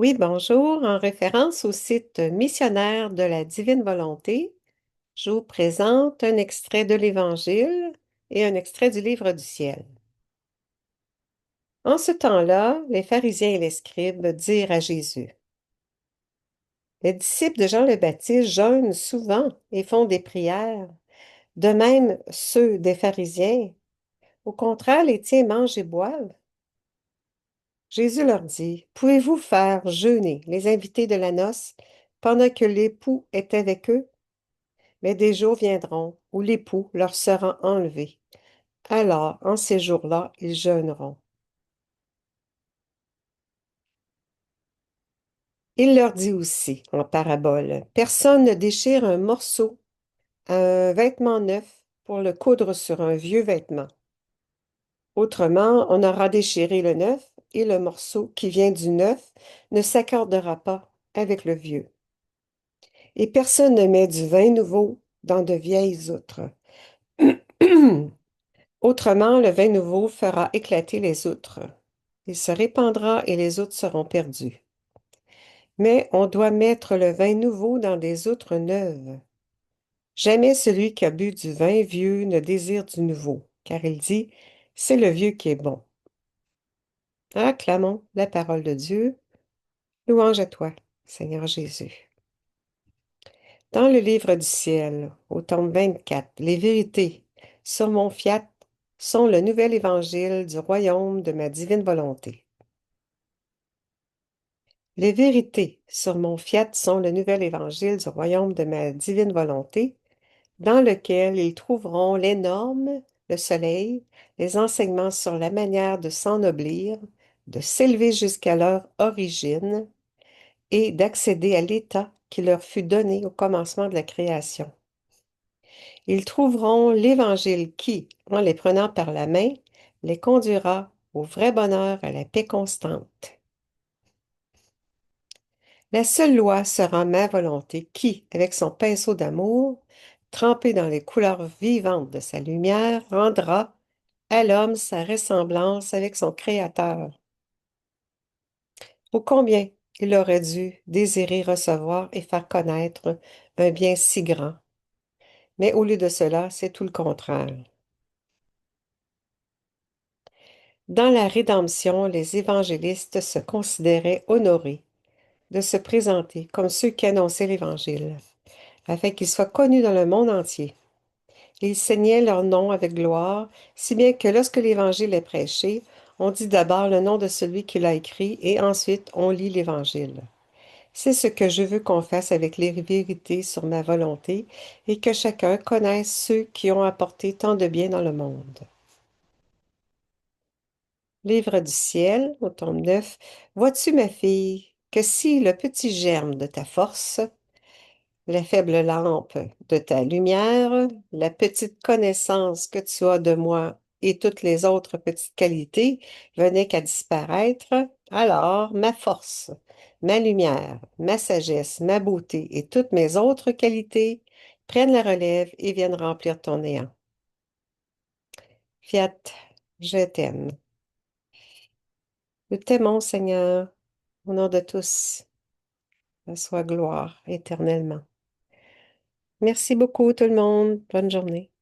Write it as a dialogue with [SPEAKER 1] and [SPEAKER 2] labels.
[SPEAKER 1] Oui, bonjour. En référence au site missionnaire de la Divine Volonté, je vous présente un extrait de l'Évangile et un extrait du Livre du ciel. En ce temps-là, les pharisiens et les scribes dirent à Jésus, les disciples de Jean le Baptiste jeûnent souvent et font des prières, de même ceux des pharisiens. Au contraire, les tiens mangent et boivent. Jésus leur dit, pouvez-vous faire jeûner les invités de la noce pendant que l'époux est avec eux? Mais des jours viendront où l'époux leur sera enlevé. Alors, en ces jours-là, ils jeûneront. Il leur dit aussi, en parabole, personne ne déchire un morceau, un vêtement neuf, pour le coudre sur un vieux vêtement. Autrement, on aura déchiré le neuf, et le morceau qui vient du neuf ne s'accordera pas avec le vieux. Et personne ne met du vin nouveau dans de vieilles outres. Autrement, le vin nouveau fera éclater les outres. Il se répandra et les outres seront perdues. Mais on doit mettre le vin nouveau dans des outres neuves. Jamais celui qui a bu du vin vieux ne désire du nouveau, car il dit, c'est le vieux qui est bon. Acclamons la parole de Dieu. Louange à toi, Seigneur Jésus. Dans le livre du ciel, au tome 24, les vérités sur mon fiat sont le nouvel évangile du royaume de ma divine volonté. Les vérités sur mon fiat sont le nouvel évangile du royaume de ma divine volonté, dans lequel ils trouveront les normes, le soleil, les enseignements sur la manière de s'ennoblir, de s'élever jusqu'à leur origine et d'accéder à l'état qui leur fut donné au commencement de la création. Ils trouveront l'évangile qui, en les prenant par la main, les conduira au vrai bonheur, à la paix constante. La seule loi sera ma volonté qui, avec son pinceau d'amour, trempé dans les couleurs vivantes de sa lumière, rendra à l'homme sa ressemblance avec son Créateur. Ô combien il aurait dû désirer recevoir et faire connaître un bien si grand. Mais au lieu de cela, c'est tout le contraire. Dans la rédemption, les évangélistes se considéraient honorés de se présenter comme ceux qui annonçaient l'Évangile, afin qu'il soit connu dans le monde entier. Ils saignaient leur nom avec gloire, si bien que lorsque l'Évangile est prêché, on dit d'abord le nom de celui qui l'a écrit et ensuite on lit l'Évangile. C'est ce que je veux qu'on fasse avec les vérités sur ma volonté et que chacun connaisse ceux qui ont apporté tant de bien dans le monde. Livre du ciel, au tome 9. Vois-tu, ma fille, que si le petit germe de ta force, la faible lampe de ta lumière, la petite connaissance que tu as de moi et toutes les autres petites qualités venaient qu'à disparaître, alors ma force, ma lumière, ma sagesse, ma beauté et toutes mes autres qualités prennent la relève et viennent remplir ton néant. Fiat, je t'aime. Nous t'aimons, Seigneur, au nom de tous, à soit gloire éternellement. Merci beaucoup, tout le monde. Bonne journée.